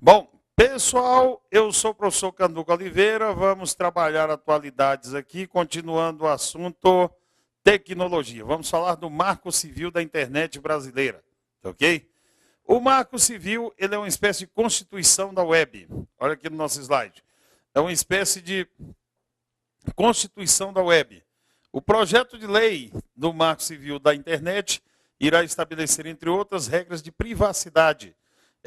Bom, pessoal, eu sou o professor Canduca Oliveira, vamos trabalhar atualidades aqui, continuando o assunto tecnologia. Vamos falar do Marco Civil da Internet brasileira, ok? O Marco Civil, ele é uma espécie de constituição da web. Olha aqui no nosso slide. É uma espécie de constituição da web. O projeto de lei do Marco Civil da Internet irá estabelecer, entre outras, regras de privacidade,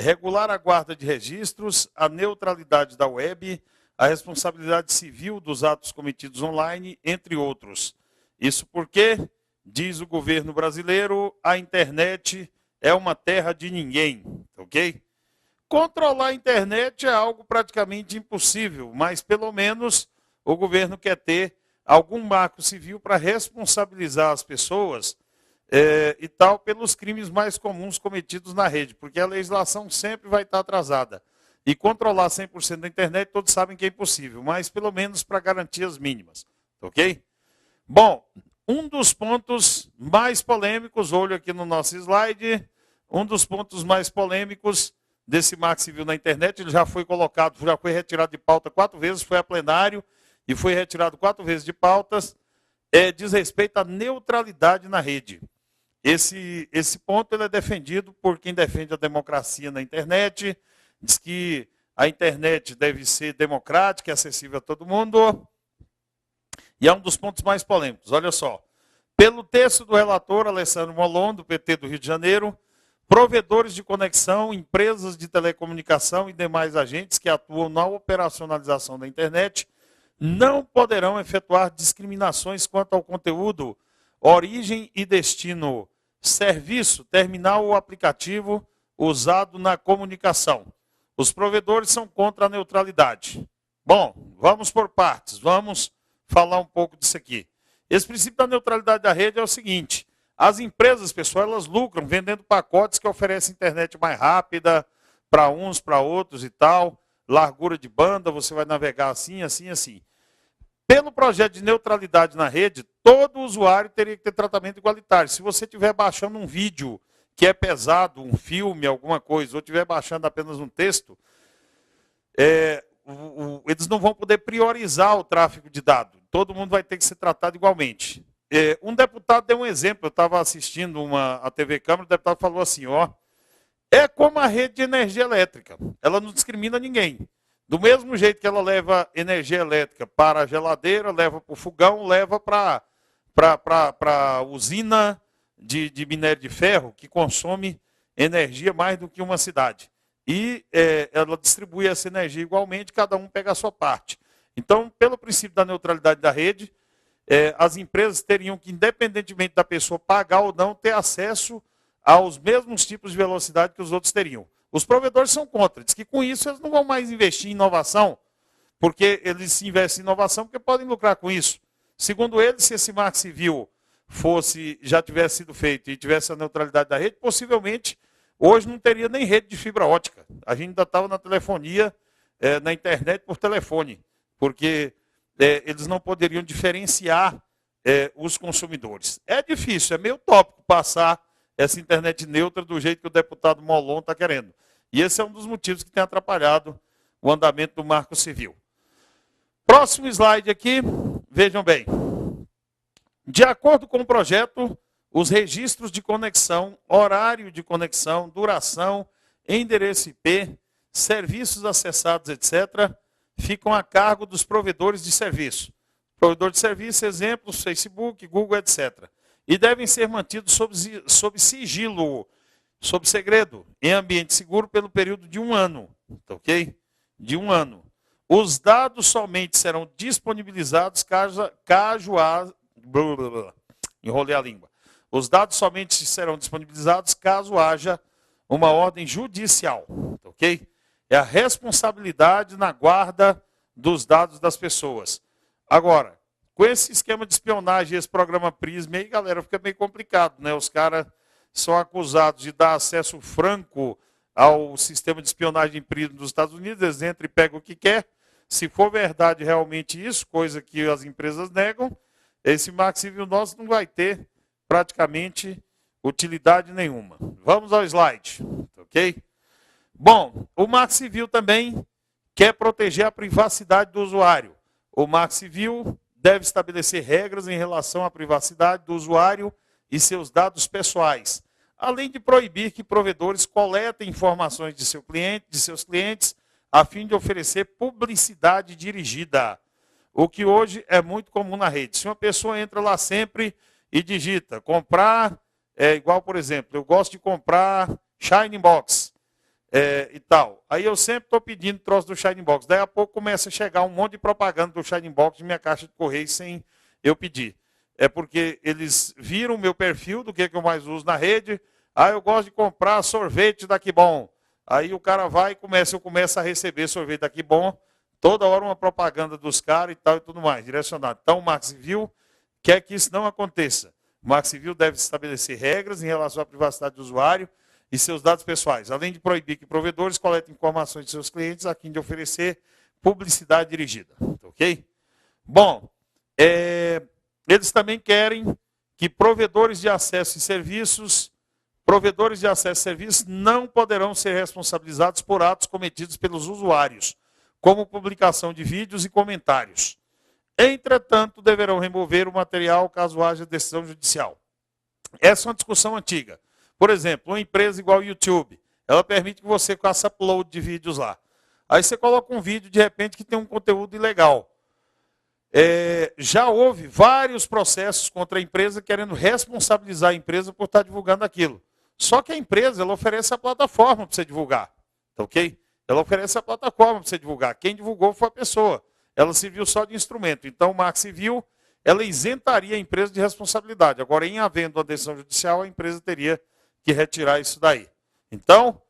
regular a guarda de registros, a neutralidade da web, a responsabilidade civil dos atos cometidos online, entre outros. Isso porque, diz o governo brasileiro, a internet é uma terra de ninguém, ok? Controlar a internet é algo praticamente impossível, mas pelo menos o governo quer ter algum marco civil para responsabilizar as pessoas e tal, pelos crimes mais comuns cometidos na rede, porque a legislação sempre vai estar atrasada. E controlar 100% da internet, todos sabem que é impossível, mas pelo menos para garantias mínimas, ok? Bom, um dos pontos mais polêmicos, olho aqui no nosso slide, um dos pontos mais polêmicos desse Marco Civil na internet, ele já foi colocado, já foi retirado de pauta 4 vezes, foi a plenário e foi retirado 4 vezes de pautas, diz respeito à neutralidade na rede. Esse ponto ele é defendido por quem defende a democracia na internet, diz que a internet deve ser democrática e acessível a todo mundo, e é um dos pontos mais polêmicos. Olha só, pelo texto do relator Alessandro Molon, do PT do Rio de Janeiro, provedores de conexão, empresas de telecomunicação e demais agentes que atuam na operacionalização da internet não poderão efetuar discriminações quanto ao conteúdo, origem e destino, serviço, terminal ou aplicativo usado na comunicação. Os provedores são contra a neutralidade. Bom, vamos por partes, vamos falar um pouco disso aqui. Esse princípio da neutralidade da rede é o seguinte: as empresas, pessoal, elas lucram vendendo pacotes que oferecem internet mais rápida para uns, para outros e tal, largura de banda, você vai navegar assim, assim, assim. Pelo projeto de neutralidade na rede, todo usuário teria que ter tratamento igualitário. Se você estiver baixando um vídeo que é pesado, um filme, alguma coisa, ou estiver baixando apenas um texto, eles não vão poder priorizar o tráfego de dados. Todo mundo vai ter que ser tratado igualmente. Um deputado deu um exemplo, eu estava assistindo a TV Câmara, o deputado falou assim, ó, é como a rede de energia elétrica, ela não discrimina ninguém. Do mesmo jeito que ela leva energia elétrica para a geladeira, leva para o fogão, leva para a usina de minério de ferro, que consome energia mais do que uma cidade. E ela distribui essa energia igualmente, cada um pega a sua parte. Então, pelo princípio da neutralidade da rede, as empresas teriam que, independentemente da pessoa pagar ou não, ter acesso aos mesmos tipos de velocidade que os outros teriam. Os provedores são contra, diz que com isso eles não vão mais investir em inovação, porque eles investem em inovação porque podem lucrar com isso. Segundo eles, se esse Marco Civil já tivesse sido feito e tivesse a neutralidade da rede, possivelmente hoje não teria nem rede de fibra ótica. A gente ainda estava na telefonia, na internet por telefone, porque eles não poderiam diferenciar os consumidores. É difícil, é meio utópico passar essa internet neutra do jeito que o deputado Molon está querendo. E esse é um dos motivos que tem atrapalhado o andamento do Marco Civil. Próximo slide aqui, vejam bem. De acordo com o projeto, os registros de conexão, horário de conexão, duração, endereço IP, serviços acessados, etc., ficam a cargo dos provedores de serviço. Provedor de serviço, exemplos, Facebook, Google, etc., e devem ser mantidos sob sigilo, sob segredo, em ambiente seguro pelo período de 1 ano. Ok? De 1 ano. Os dados somente serão disponibilizados enrolei a língua. Os dados somente serão disponibilizados caso haja uma ordem judicial. Ok? É a responsabilidade na guarda dos dados das pessoas. Agora, com esse esquema de espionagem, esse programa Prisma, aí, galera, fica meio complicado, né? Os caras são acusados de dar acesso franco ao sistema de espionagem Prisma dos Estados Unidos, eles entram e pegam o que quer. Se for verdade realmente isso, coisa que as empresas negam, esse Marco Civil nosso não vai ter praticamente utilidade nenhuma. Vamos ao slide, ok? Bom, o Marco Civil também quer proteger a privacidade do usuário. O Marco Civil deve estabelecer regras em relação à privacidade do usuário e seus dados pessoais, além de proibir que provedores coletem informações de seus clientes, a fim de oferecer publicidade dirigida, o que hoje é muito comum na rede. Se uma pessoa entra lá sempre e digita comprar, igual, por exemplo, eu gosto de comprar Shining Box e tal. Aí eu sempre estou pedindo troço do Shining Box. Daí a pouco começa a chegar um monte de propaganda do Shining Box de minha caixa de correio sem eu pedir. É porque eles viram o meu perfil do que eu mais uso na rede. Ah, eu gosto de comprar sorvete da Que Bom. Aí o cara vai e eu começo a receber sorvete da Que Bom. Toda hora uma propaganda dos caras e tal e tudo mais, direcionado. Então o Marco Civil quer que isso não aconteça. O Marco Civil deve estabelecer regras em relação à privacidade do usuário e seus dados pessoais, além de proibir que provedores coletem informações de seus clientes a fim de oferecer publicidade dirigida. Ok? Bom, eles também querem que provedores de acesso a serviços não poderão ser responsabilizados por atos cometidos pelos usuários, como publicação de vídeos e comentários. Entretanto, deverão remover o material caso haja decisão judicial. Essa é uma discussão antiga. Por exemplo, uma empresa igual ao YouTube, ela permite que você faça upload de vídeos lá. Aí você coloca um vídeo, de repente, que tem um conteúdo ilegal. Já houve vários processos contra a empresa querendo responsabilizar a empresa por estar divulgando aquilo. Só que a empresa, ela oferece a plataforma para você divulgar. Tá ok? Ela oferece a plataforma para você divulgar. Quem divulgou foi a pessoa. Ela serviu só de instrumento. Então, o Marco Civil, ela isentaria a empresa de responsabilidade. Agora, em havendo uma decisão judicial, a empresa teria que retirar isso daí. Então,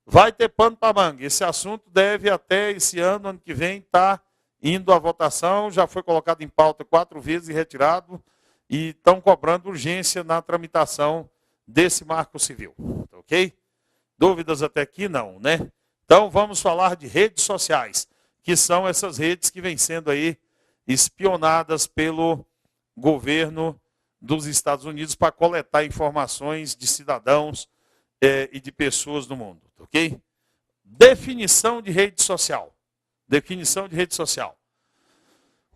vai ter pano para manga. Esse assunto deve até esse ano que vem, estar indo à votação. Já foi colocado em pauta 4 vezes e retirado. E estão cobrando urgência na tramitação desse Marco Civil. Ok? Dúvidas até aqui? Não, né? Então, vamos falar de redes sociais, que são essas redes que vêm sendo aí espionadas pelo governo dos Estados Unidos para coletar informações de cidadãos e de pessoas no mundo, ok? Definição de rede social. Definição de rede social.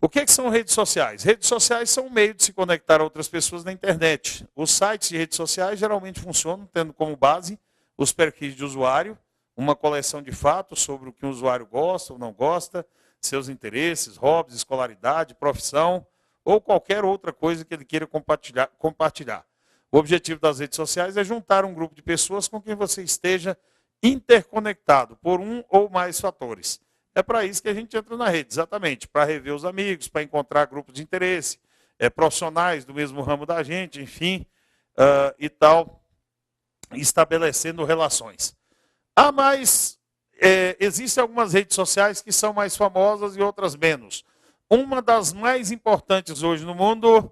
O que são redes sociais? Redes sociais são um meio de se conectar a outras pessoas na internet. Os sites de redes sociais geralmente funcionam tendo como base os perfis de usuário, uma coleção de fatos sobre o que o usuário gosta ou não gosta, seus interesses, hobbies, escolaridade, profissão, ou qualquer outra coisa que ele queira compartilhar. O objetivo das redes sociais é juntar um grupo de pessoas com quem você esteja interconectado por um ou mais fatores. É para isso que a gente entra na rede, exatamente, para rever os amigos, para encontrar grupos de interesse, profissionais do mesmo ramo da gente, enfim, e tal, estabelecendo relações. Existem algumas redes sociais que são mais famosas e outras menos. Uma das mais importantes hoje no mundo,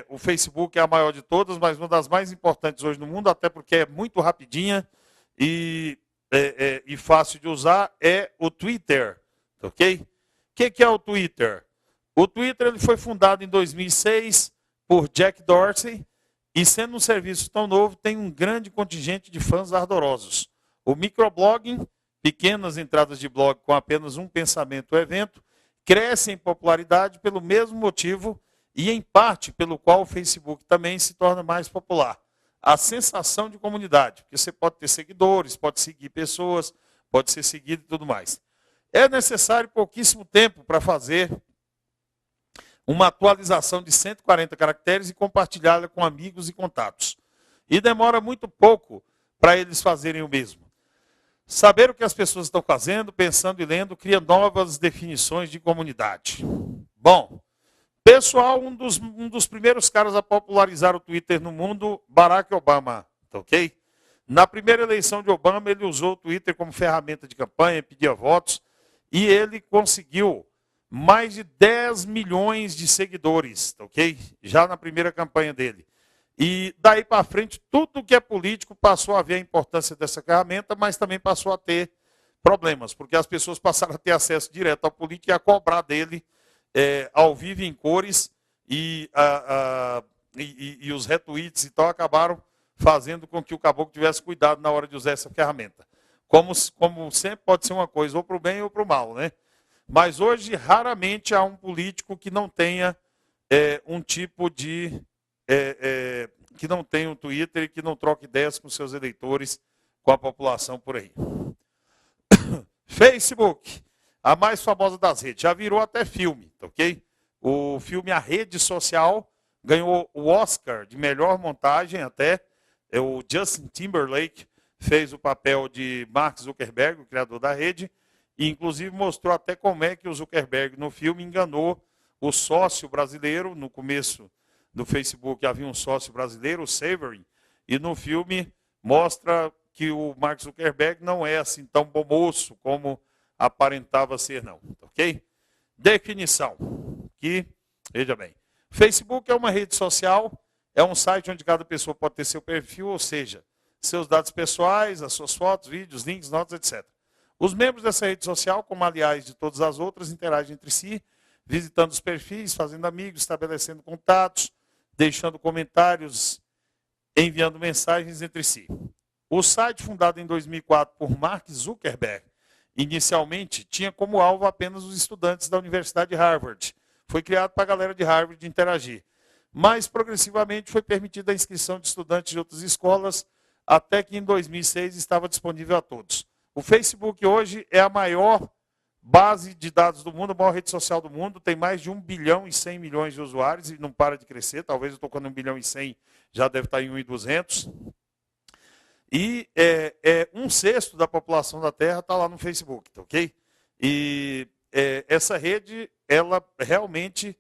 o Facebook é a maior de todas, mas uma das mais importantes hoje no mundo, até porque é muito rapidinha e fácil de usar, é o Twitter. Ok? O que é o Twitter? O Twitter ele foi fundado em 2006 por Jack Dorsey e, sendo um serviço tão novo, tem um grande contingente de fãs ardorosos. O microblogging, pequenas entradas de blog com apenas um pensamento ou evento, cresce em popularidade pelo mesmo motivo e, em parte, pelo qual o Facebook também se torna mais popular. A sensação de comunidade, porque você pode ter seguidores, pode seguir pessoas, pode ser seguido e tudo mais. É necessário pouquíssimo tempo para fazer uma atualização de 140 caracteres e compartilhá-la com amigos e contatos. E demora muito pouco para eles fazerem o mesmo. Saber o que as pessoas estão fazendo, pensando e lendo, cria novas definições de comunidade. Bom, pessoal, um dos primeiros caras a popularizar o Twitter no mundo, Barack Obama, tá ok? Na primeira eleição de Obama, ele usou o Twitter como ferramenta de campanha, pedia votos, e ele conseguiu mais de 10 milhões de seguidores, tá ok? Já na primeira campanha dele. E daí para frente, tudo que é político passou a ver a importância dessa ferramenta, mas também passou a ter problemas, porque as pessoas passaram a ter acesso direto ao político e a cobrar dele ao vivo em cores, e os retweets e tal acabaram fazendo com que o caboclo tivesse cuidado na hora de usar essa ferramenta. como sempre pode ser uma coisa ou para o bem ou para o mal, né? Mas hoje, raramente há um político que não tenha um tipo de... que não tenha um Twitter e que não troque ideias com seus eleitores, com a população por aí. Facebook, a mais famosa das redes, já virou até filme, ok? O filme A Rede Social ganhou o Oscar de melhor montagem até. O Justin Timberlake fez o papel de Mark Zuckerberg, o criador da rede, e inclusive mostrou até como é que o Zuckerberg no filme enganou o sócio brasileiro. No começo do Facebook havia um sócio brasileiro, o Savory, e no filme mostra que o Mark Zuckerberg não é assim tão bom moço como aparentava ser, não. Ok? Definição. Que, veja bem, Facebook é uma rede social, é um site onde cada pessoa pode ter seu perfil, ou seja, seus dados pessoais, as suas fotos, vídeos, links, notas, etc. Os membros dessa rede social, como aliás de todas as outras, interagem entre si, visitando os perfis, fazendo amigos, estabelecendo contatos, deixando comentários, enviando mensagens entre si. O site, fundado em 2004 por Mark Zuckerberg, inicialmente tinha como alvo apenas os estudantes da Universidade de Harvard. Foi criado para a galera de Harvard interagir. Mas, progressivamente, foi permitida a inscrição de estudantes de outras escolas, até que em 2006 estava disponível a todos. O Facebook hoje é a maior base de dados do mundo, a maior rede social do mundo, tem mais de 1 bilhão e 100 milhões de usuários e não para de crescer. Talvez eu estou com 1 bilhão e 100, já deve estar em 1.200. E 1/6 da população da Terra está lá no Facebook, tá, ok? E essa rede, ela realmente,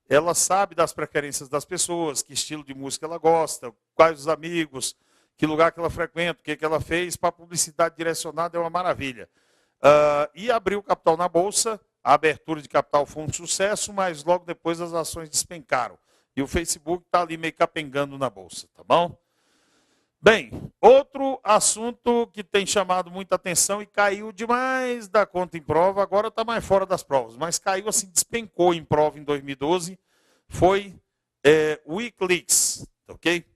ela sabe das preferências das pessoas, que estilo de música ela gosta, quais os amigos, que lugar que ela frequenta, o que ela fez. Para publicidade direcionada é uma maravilha. E abriu capital na Bolsa, a abertura de capital foi um sucesso, mas logo depois as ações despencaram. E o Facebook está ali meio capengando na Bolsa, tá bom? Bem, outro assunto que tem chamado muita atenção e caiu demais da conta em prova, agora está mais fora das provas, mas caiu assim, despencou em prova em 2012, foi o Wikileaks, ok?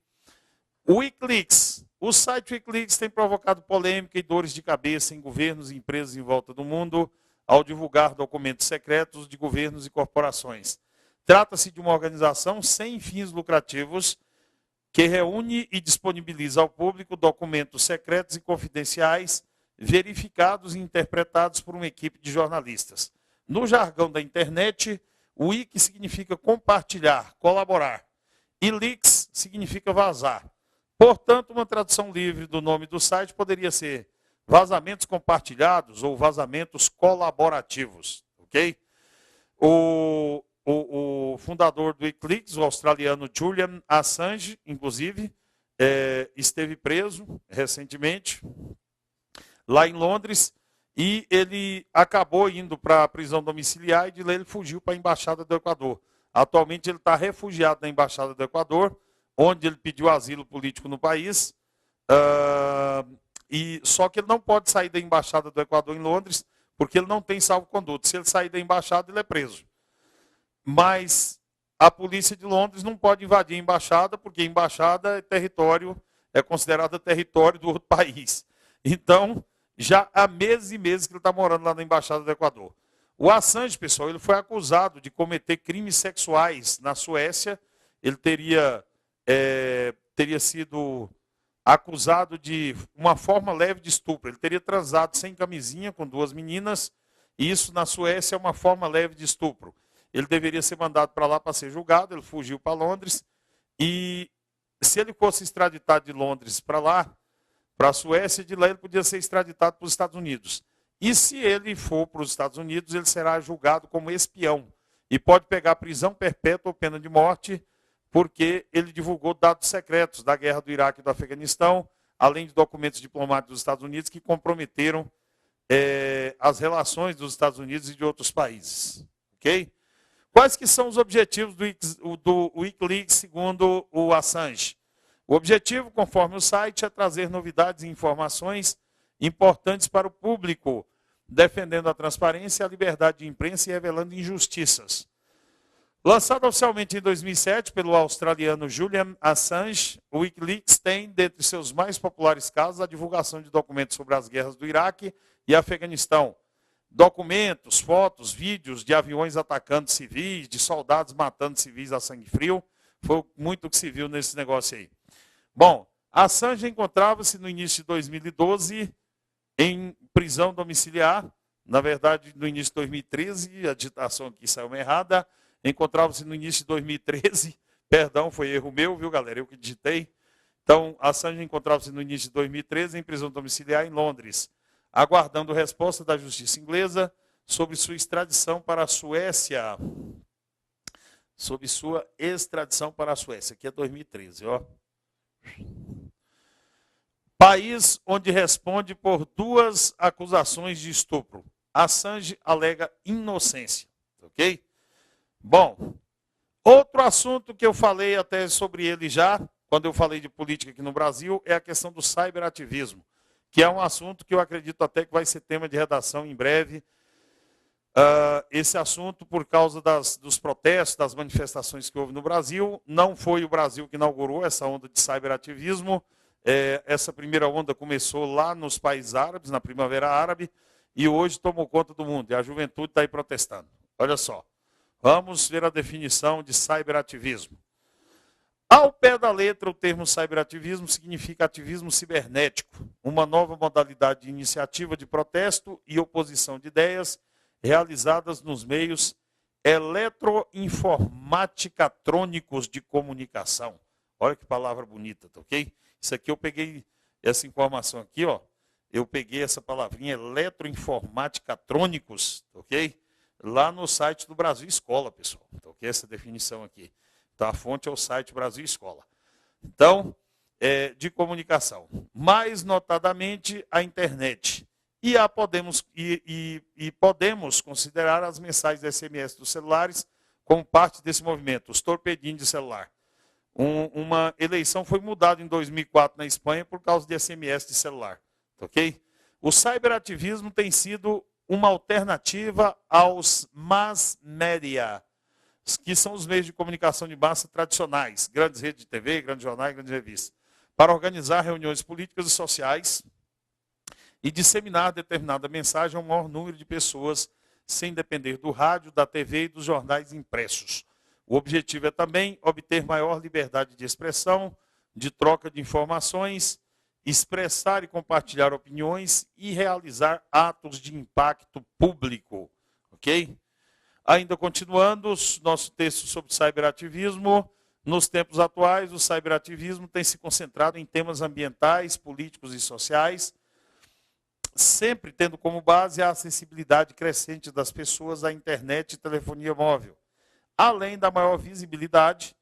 O Wikileaks, o site Wikileaks tem provocado polêmica e dores de cabeça em governos e empresas em volta do mundo ao divulgar documentos secretos de governos e corporações. Trata-se de uma organização sem fins lucrativos que reúne e disponibiliza ao público documentos secretos e confidenciais, verificados e interpretados por uma equipe de jornalistas. No jargão da internet, wiki significa compartilhar, colaborar, e leaks significa vazar. Portanto, uma tradução livre do nome do site poderia ser vazamentos compartilhados ou vazamentos colaborativos, ok? O fundador do Wikileaks, o australiano Julian Assange, inclusive, esteve preso recentemente, lá em Londres, e ele acabou indo para a prisão domiciliar e de lá ele fugiu para a Embaixada do Equador. Atualmente ele está refugiado na Embaixada do Equador, onde ele pediu asilo político no país, só que ele não pode sair da Embaixada do Equador em Londres, porque ele não tem salvo-conduto. Se ele sair da Embaixada, ele é preso. Mas a polícia de Londres não pode invadir a embaixada, porque a embaixada é considerada território do outro país. Então, já há meses e meses que ele está morando lá na Embaixada do Equador. O Assange, pessoal, ele foi acusado de cometer crimes sexuais na Suécia. Ele teria sido acusado de uma forma leve de estupro. Ele teria transado sem camisinha com 2 meninas, e isso na Suécia é uma forma leve de estupro. Ele deveria ser mandado para lá para ser julgado, ele fugiu para Londres, e se ele fosse extraditado de Londres para lá, para a Suécia, de lá ele podia ser extraditado para os Estados Unidos. E se ele for para os Estados Unidos, ele será julgado como espião, e pode pegar prisão perpétua ou pena de morte, porque ele divulgou dados secretos da guerra do Iraque e do Afeganistão, além de documentos diplomáticos dos Estados Unidos que comprometeram as relações dos Estados Unidos e de outros países. Ok? Quais que são os objetivos do Wikileaks, segundo o Assange? O objetivo, conforme o site, é trazer novidades e informações importantes para o público, defendendo a transparência e a liberdade de imprensa e revelando injustiças. Lançado oficialmente em 2007 pelo australiano Julian Assange, o Wikileaks tem, dentre seus mais populares casos, a divulgação de documentos sobre as guerras do Iraque e Afeganistão. Documentos, fotos, vídeos de aviões atacando civis, de soldados matando civis a sangue frio. Foi muito o que se viu nesse negócio aí. Bom, Assange encontrava-se no início de 2012 em prisão domiciliar. Na verdade, no início de 2013, a digitação aqui saiu errada. Encontrava-se no início de 2013, perdão, foi erro meu, viu, galera? Eu que digitei. Então, Assange encontrava-se no início de 2013 em prisão domiciliar em Londres, aguardando resposta da justiça inglesa sobre sua extradição para a Suécia. Sobre sua extradição para a Suécia. Aqui é 2013, ó. País onde responde por 2 acusações de estupro. Assange alega inocência, ok? Bom, outro assunto que eu falei até sobre ele já, quando eu falei de política aqui no Brasil, é a questão do cyberativismo, que é um assunto que eu acredito até que vai ser tema de redação em breve. Esse assunto, por causa dos protestos, das manifestações que houve no Brasil, não foi o Brasil que inaugurou essa onda de cyberativismo. Essa primeira onda começou lá nos países árabes, na Primavera Árabe, e hoje tomou conta do mundo, e a juventude está aí protestando. Olha só. Vamos ver a definição de cyberativismo. Ao pé da letra, o termo cyberativismo significa ativismo cibernético, uma nova modalidade de iniciativa de protesto e oposição de ideias realizadas nos meios eletroinformaticatrônicos de comunicação. Olha que palavra bonita, tá ok? Isso aqui eu peguei, essa informação aqui, ó, eu peguei essa palavrinha eletroinformaticatrônicos, tá ok? Lá no site do Brasil Escola, pessoal. Então, que é essa definição aqui. Então, a fonte é o site Brasil Escola. Então, de comunicação. Mais notadamente, a internet. E podemos considerar as mensagens SMS dos celulares como parte desse movimento, os torpedinhos de celular. Uma eleição foi mudada em 2004 na Espanha por causa de SMS de celular. Ok? O cyberativismo tem sido uma alternativa aos mass media, que são os meios de comunicação de massa tradicionais, grandes redes de TV, grandes jornais, grandes revistas, para organizar reuniões políticas e sociais e disseminar determinada mensagem a um maior número de pessoas, sem depender do rádio, da TV e dos jornais impressos. O objetivo é também obter maior liberdade de expressão, de troca de informações, expressar e compartilhar opiniões e realizar atos de impacto público. Ok? Ainda continuando, nosso texto sobre cyberativismo. Nos tempos atuais, o cyberativismo tem se concentrado em temas ambientais, políticos e sociais, sempre tendo como base a acessibilidade crescente das pessoas à internet e telefonia móvel. Além da maior visibilidade,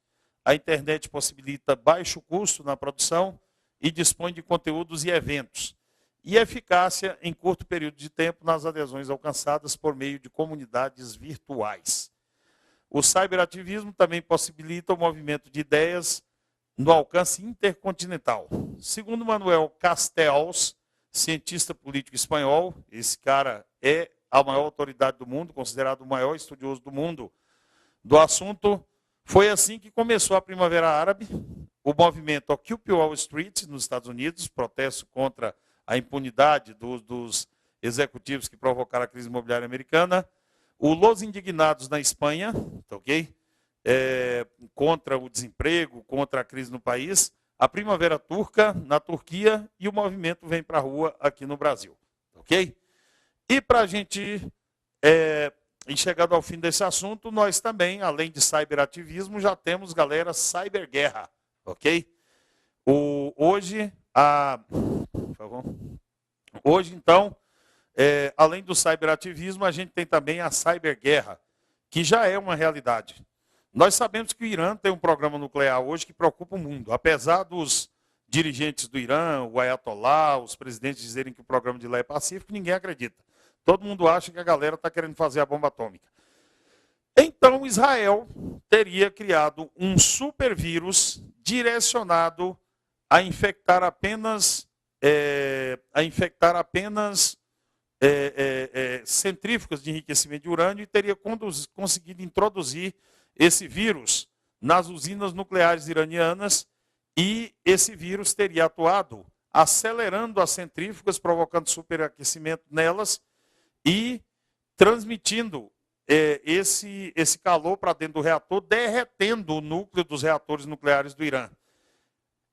a internet possibilita baixo custo na produção e dispõe de conteúdos e eventos, e eficácia em curto período de tempo nas adesões alcançadas por meio de comunidades virtuais. O cyberativismo também possibilita o movimento de ideias no alcance intercontinental. Segundo Manuel Castells, cientista político espanhol, esse cara é a maior autoridade do mundo, considerado o maior estudioso do mundo do assunto. Foi assim que começou a Primavera Árabe, o movimento Occupy Wall Street nos Estados Unidos, protesto contra a impunidade dos executivos que provocaram a crise imobiliária americana, o Los Indignados na Espanha, ok? Contra o desemprego, contra a crise no país, a Primavera Turca na Turquia e o movimento Vem para a Rua aqui no Brasil, ok? E para a gente e chegando ao fim desse assunto, nós também, além de cyberativismo, já temos, galera, cyberguerra, ok? Hoje, por favor. Hoje, então, além do cyberativismo, a gente tem também a cyberguerra, que já é uma realidade. Nós sabemos que o Irã tem um programa nuclear hoje que preocupa o mundo. Apesar dos dirigentes do Irã, o Ayatollah, os presidentes dizerem que o programa de lá é pacífico, ninguém acredita. Todo mundo acha que a galera está querendo fazer a bomba atômica. Então, Israel teria criado um supervírus direcionado a infectar apenas centrífugas de enriquecimento de urânio e teria conseguido introduzir esse vírus nas usinas nucleares iranianas e esse vírus teria atuado acelerando as centrífugas, provocando superaquecimento nelas e transmitindo esse calor para dentro do reator, derretendo o núcleo dos reatores nucleares do Irã.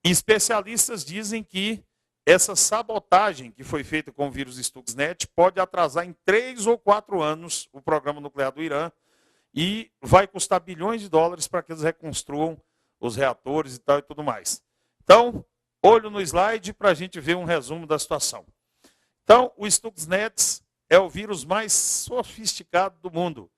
Especialistas dizem que essa sabotagem que foi feita com o vírus Stuxnet pode atrasar em 3 ou 4 anos o programa nuclear do Irã e vai custar bilhões de dólares para que eles reconstruam os reatores e tal e tudo mais. Então, olho no slide para a gente ver um resumo da situação. Então, o Stuxnet é o vírus mais sofisticado do mundo.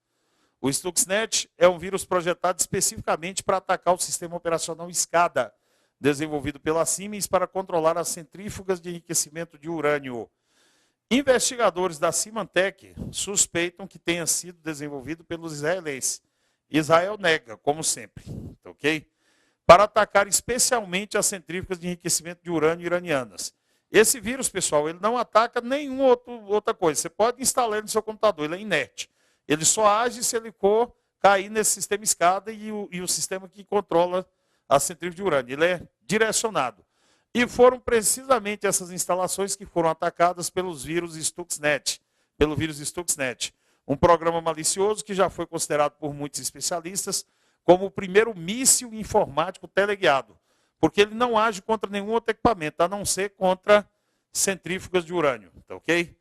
O Stuxnet é um vírus projetado especificamente para atacar o sistema operacional SCADA, desenvolvido pela Siemens para controlar as centrífugas de enriquecimento de urânio. Investigadores da Symantec suspeitam que tenha sido desenvolvido pelos israelenses. Israel nega, como sempre, ok? Para atacar especialmente as centrífugas de enriquecimento de urânio iranianas. Esse vírus, pessoal, ele não ataca nenhuma outra coisa. Você pode instalar ele no seu computador, ele é inerte. Ele só age se ele for cair nesse sistema SCADA e o sistema que controla a centrífuga de urânio. Ele é direcionado. E foram precisamente essas instalações que foram atacadas pelos vírus Stuxnet, pelo vírus Stuxnet. Um programa malicioso que já foi considerado por muitos especialistas como o primeiro míssil informático teleguiado, porque ele não age contra nenhum outro equipamento, a não ser contra centrífugas de urânio, tá ok?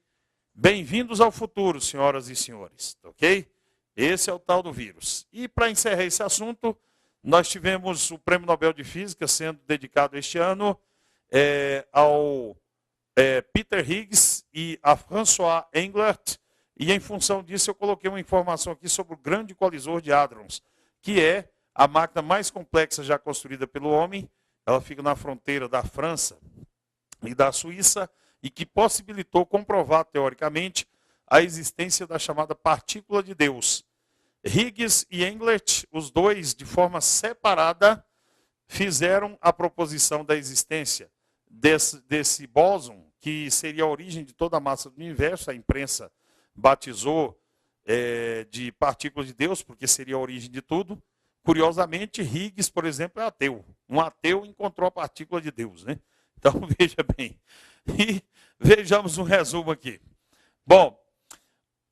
Bem-vindos ao futuro, senhoras e senhores, tá ok? Esse é o tal do vírus. E para encerrar esse assunto, nós tivemos o Prêmio Nobel de Física sendo dedicado este ano ao Peter Higgs e a François Englert, e em função disso eu coloquei uma informação aqui sobre o Grande Colisor de Hadrons, que é a máquina mais complexa já construída pelo homem. Ela fica na fronteira da França e da Suíça e que possibilitou comprovar, teoricamente, a existência da chamada partícula de Deus. Higgs e Englert, os dois, de forma separada, fizeram a proposição da existência desse bóson, que seria a origem de toda a massa do universo. A imprensa batizou de partícula de Deus, porque seria a origem de tudo. Curiosamente, Higgs, por exemplo, é ateu. Um ateu encontrou a partícula de Deus, né? Então, veja bem. E vejamos um resumo aqui. Bom,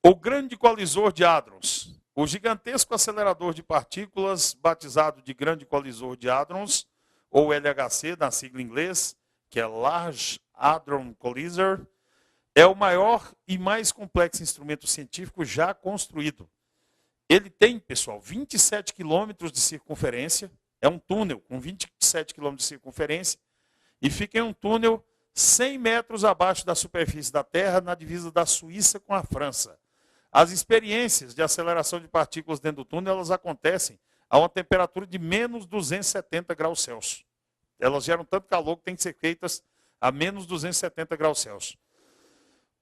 o Grande Colisor de Hadrons. O gigantesco acelerador de partículas, batizado de Grande Colisor de Hadrons, ou LHC, na sigla em inglês, que é Large Hadron Collider, é o maior e mais complexo instrumento científico já construído. Ele tem, pessoal, 27 quilômetros de circunferência, é um túnel com 27 quilômetros de circunferência, e fica em um túnel 100 metros abaixo da superfície da Terra, na divisa da Suíça com a França. As experiências de aceleração de partículas dentro do túnel, elas acontecem a uma temperatura de menos 270 graus Celsius. Elas geram tanto calor que têm que ser feitas a menos 270 graus Celsius.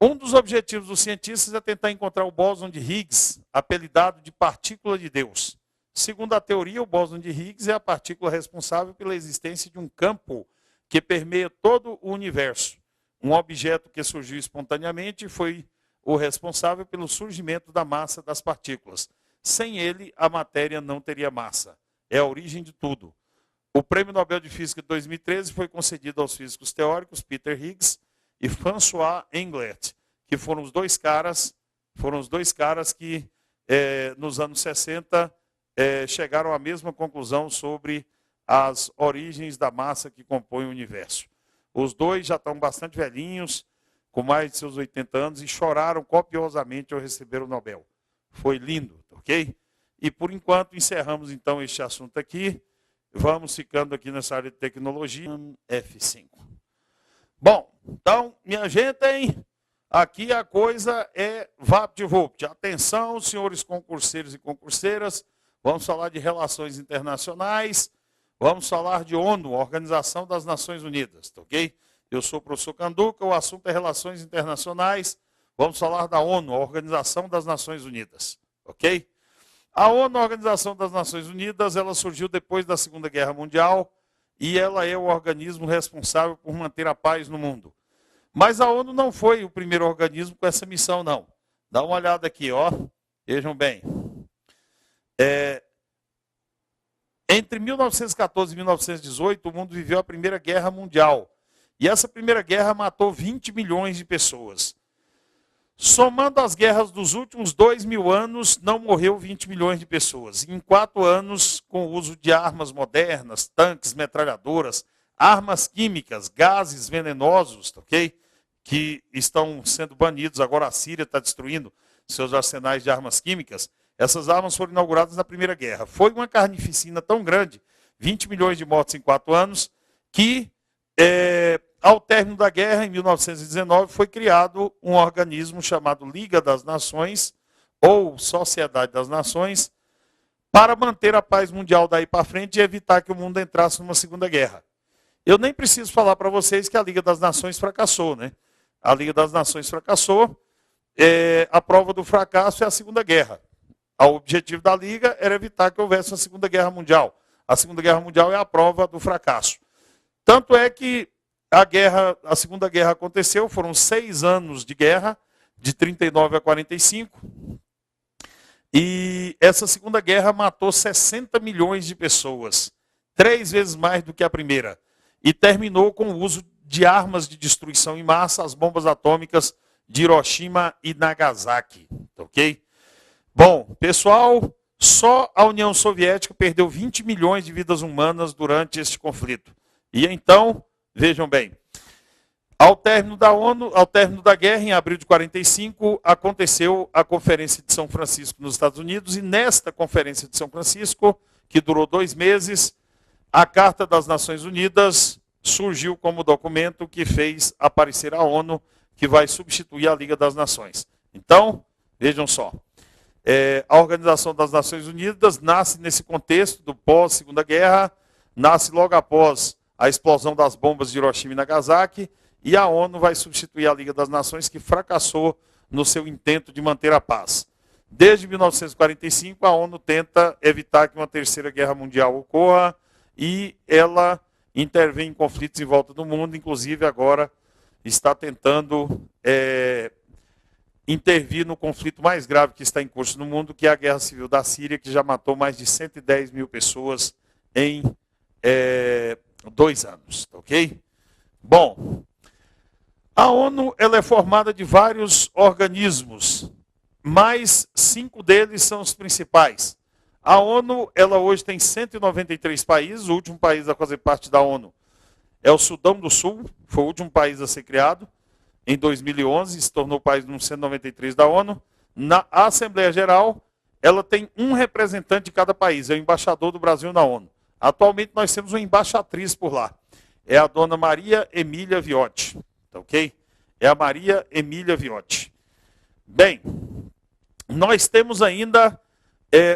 Um dos objetivos dos cientistas é tentar encontrar o bóson de Higgs, apelidado de partícula de Deus. Segundo a teoria, o bóson de Higgs é a partícula responsável pela existência de um campo que permeia todo o universo. Um objeto que surgiu espontaneamente foi o responsável pelo surgimento da massa das partículas. Sem ele, a matéria não teria massa. É a origem de tudo. O Prêmio Nobel de Física de 2013 foi concedido aos físicos teóricos Peter Higgs e François Englert, que foram os dois caras que, nos anos 60, chegaram à mesma conclusão sobre as origens da massa que compõe o universo. Os dois já estão bastante velhinhos, com mais de seus 80 anos, e choraram copiosamente ao receber o Nobel. Foi lindo, ok? E, por enquanto, encerramos, então, este assunto aqui. Vamos ficando aqui nessa área de tecnologia. F5. Bom, então, minha gente, hein? Aqui a coisa é vapt-vupt. Atenção, senhores concurseiros e concurseiras. Vamos falar de relações internacionais. Vamos falar de ONU, Organização das Nações Unidas, ok? Eu sou o professor Canduca, o assunto é relações internacionais. Vamos falar da ONU, a Organização das Nações Unidas, ok? A ONU, a Organização das Nações Unidas, ela surgiu depois da Segunda Guerra Mundial e ela é o organismo responsável por manter a paz no mundo. Mas a ONU não foi o primeiro organismo com essa missão, não. Dá uma olhada aqui, ó. Vejam bem. Entre 1914 e 1918, o mundo viveu a Primeira Guerra Mundial. E essa Primeira Guerra matou 20 milhões de pessoas. Somando as guerras dos últimos 2.000 anos, não morreu 20 milhões de pessoas. Em 4 anos, com o uso de armas modernas, tanques, metralhadoras, armas químicas, gases venenosos, ok? Que estão sendo banidos. Agora a Síria está destruindo seus arsenais de armas químicas. Essas armas foram inauguradas na Primeira Guerra. Foi uma carnificina tão grande, 20 milhões de mortos em 4 anos, que ao término da guerra, em 1919, foi criado um organismo chamado Liga das Nações, ou Sociedade das Nações, para manter a paz mundial daí para frente e evitar que o mundo entrasse numa segunda guerra. Eu nem preciso falar para vocês que a Liga das Nações fracassou, né? A Liga das Nações fracassou, a prova do fracasso é a Segunda Guerra. O objetivo da Liga era evitar que houvesse uma Segunda Guerra Mundial. A Segunda Guerra Mundial é a prova do fracasso. Tanto é que a Segunda Guerra aconteceu, foram 6 anos de guerra, de 39 a 45, e essa Segunda Guerra matou 60 milhões de pessoas, 3 vezes mais do que a primeira, e terminou com o uso de armas de destruição em massa, as bombas atômicas de Hiroshima e Nagasaki, ok? Bom, pessoal, só a União Soviética perdeu 20 milhões de vidas humanas durante este conflito. E então, vejam bem, ao término da guerra, em abril de 45, aconteceu a Conferência de São Francisco nos Estados Unidos, e nesta Conferência de São Francisco, que durou 2 meses, a Carta das Nações Unidas surgiu como documento que fez aparecer a ONU, que vai substituir a Liga das Nações. Então, vejam só, a Organização das Nações Unidas nasce nesse contexto do pós-Segunda Guerra, nasce logo após a explosão das bombas de Hiroshima e Nagasaki, e a ONU vai substituir a Liga das Nações, que fracassou no seu intento de manter a paz. Desde 1945, a ONU tenta evitar que uma terceira guerra mundial ocorra, e ela intervém em conflitos em volta do mundo, inclusive agora está tentando intervir no conflito mais grave que está em curso no mundo, que é a Guerra Civil da Síria, que já matou mais de 110 mil pessoas em 2 anos, ok? Bom, a ONU ela é formada de vários organismos, mas 5 deles são os principais. A ONU ela hoje tem 193 países, o último país a fazer parte da ONU é o Sudão do Sul, foi o último país a ser criado, em 2011, se tornou o país número 193 da ONU. Na Assembleia Geral, ela tem um representante de cada país, é o embaixador do Brasil na ONU. Atualmente nós temos uma embaixatriz por lá, é a dona Maria Emília Viotti, tá ok? É a Maria Emília Viotti. Bem, nós temos ainda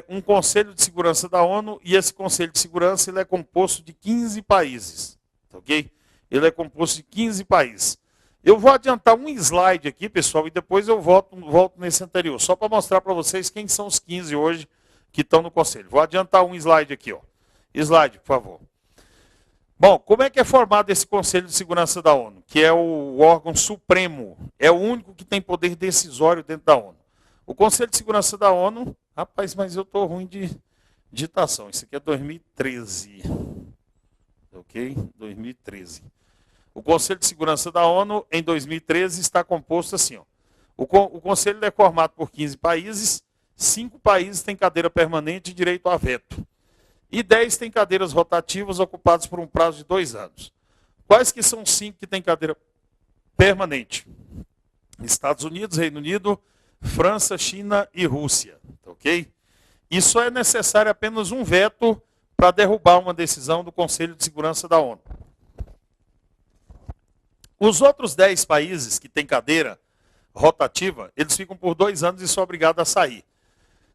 um Conselho de Segurança da ONU, e esse Conselho de Segurança ele é composto de 15 países, tá ok? Ele é composto de 15 países. Eu vou adiantar um slide aqui, pessoal, e depois eu volto nesse anterior, só para mostrar para vocês quem são os 15 hoje que estão no Conselho. Vou adiantar um slide aqui, ó. Slide, por favor. Bom, como é que é formado esse Conselho de Segurança da ONU? Que é o órgão supremo, é o único que tem poder decisório dentro da ONU. O Conselho de Segurança da ONU, rapaz, mas eu estou ruim de digitação, isso aqui é 2013, ok? 2013. O Conselho de Segurança da ONU, em 2013, está composto assim, ó. O Conselho é formado por 15 países, 5 países têm cadeira permanente e direito a veto. E 10 têm cadeiras rotativas ocupadas por um prazo de 2 anos. Quais que são os 5 que têm cadeira permanente? Estados Unidos, Reino Unido, França, China e Rússia. Ok? E só é necessário apenas um veto para derrubar uma decisão do Conselho de Segurança da ONU. Os outros 10 países que têm cadeira rotativa, eles ficam por 2 anos e são obrigados a sair.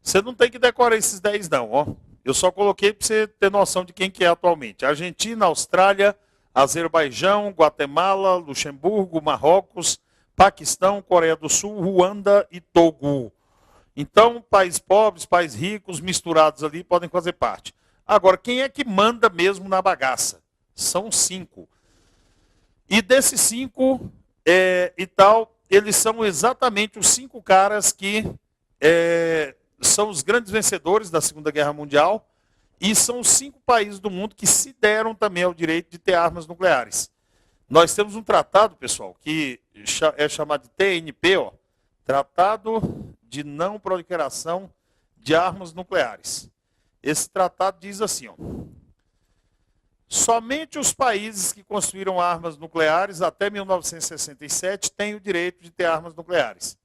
Você não tem que decorar esses 10 não, ó. Eu só coloquei para você ter noção de quem que é atualmente. Argentina, Austrália, Azerbaijão, Guatemala, Luxemburgo, Marrocos, Paquistão, Coreia do Sul, Ruanda e Togo. Então, países pobres, países ricos, misturados ali, podem fazer parte. Agora, quem é que manda mesmo na bagaça? São 5. E desses 5 eles são exatamente os 5 caras que são os grandes vencedores da Segunda Guerra Mundial E são os 5 países do mundo que se deram também ao direito de ter armas nucleares. Nós temos um tratado, pessoal, que é chamado de TNP, ó, Tratado de Não Proliferação de Armas Nucleares. Esse tratado diz assim, ó, somente os países que construíram armas nucleares até 1967 têm o direito de ter armas nucleares.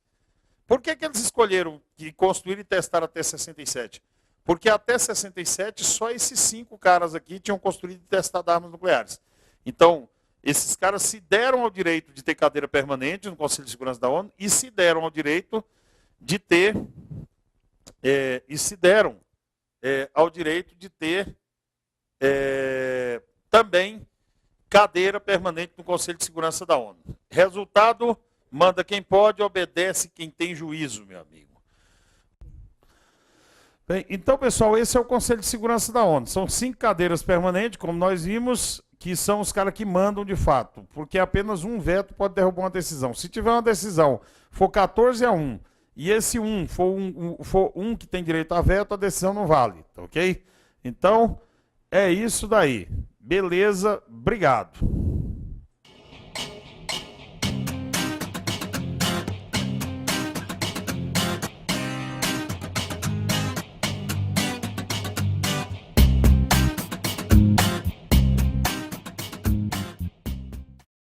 Por que eles escolheram que construir e testar até 67? Porque até 67 só esses 5 caras aqui tinham construído e testado armas nucleares. Então, esses caras se deram ao direito de ter cadeira permanente no Conselho de Segurança da ONU e se deram ao direito de ter também cadeira permanente no Conselho de Segurança da ONU. Resultado, manda quem pode, obedece quem tem juízo, meu amigo. Bem, então, pessoal, esse é o Conselho de Segurança da ONU. São 5 cadeiras permanentes, como nós vimos, que são os caras que mandam de fato, porque apenas um veto pode derrubar uma decisão. Se tiver uma decisão, for 14-1, e esse 1 for um que tem direito a veto, a decisão não vale, tá ok? Então, é isso daí. Beleza, obrigado.